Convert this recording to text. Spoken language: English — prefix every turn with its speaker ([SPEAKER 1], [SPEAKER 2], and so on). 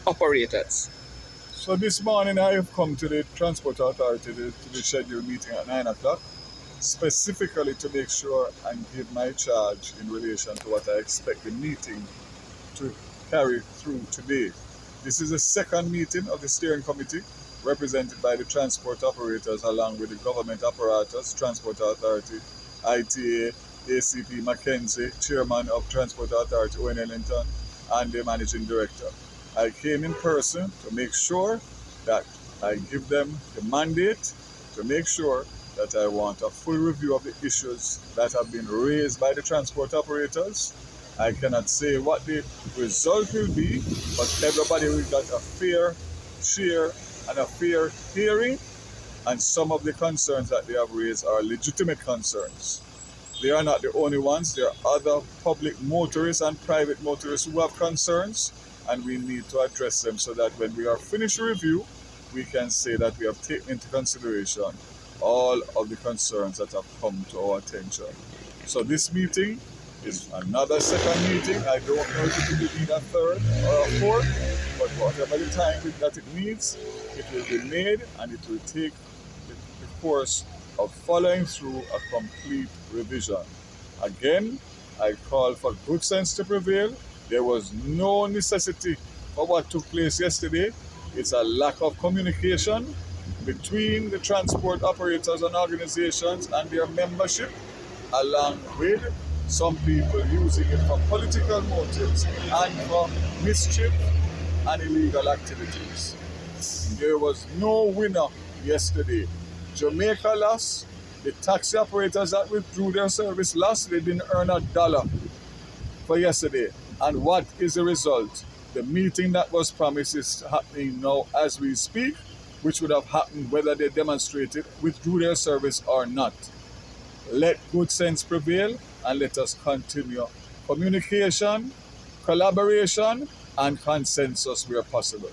[SPEAKER 1] operators.
[SPEAKER 2] So this morning I have come to the Transport Authority to the scheduled meeting at 9 o'clock, specifically to make sure and give my charge in relation to what I expect the meeting to carry through today. This is the second meeting of the steering committee, represented by the transport operators along with the government apparatus, Transport Authority, ITA, ACP Mackenzie, Chairman of Transport Authority, Owen Ellington, and the Managing Director. I came in person to make sure that I give them the mandate to make sure that I want a full review of the issues that have been raised by the transport operators. I cannot say what the result will be, but everybody will get a fair share and a fair hearing, and some of the concerns that they have raised are legitimate concerns. They are not the only ones. There are other public motorists and private motorists who have concerns, and we need to address them so that when we are finished the review, we can say that we have taken into consideration all of the concerns that have come to our attention. So this meeting is another second meeting. I don't know if it will be a third or a fourth, but whatever the time that it needs, it will be made, and it will take the course of following through a complete revision. Again, I call for good sense to prevail. There was no necessity for what took place yesterday. It's a lack of communication between the transport operators and organizations and their membership, along with some people using it for political motives and for mischief and illegal activities. There was no winner yesterday. Jamaica lost. The taxi operators that withdrew their service lost. They didn't earn $1 for yesterday. And what is the result? The meeting that was promised is happening now as we speak, which would have happened whether they demonstrated, withdrew their service or not. Let good sense prevail, and let us continue communication, collaboration, and consensus where possible.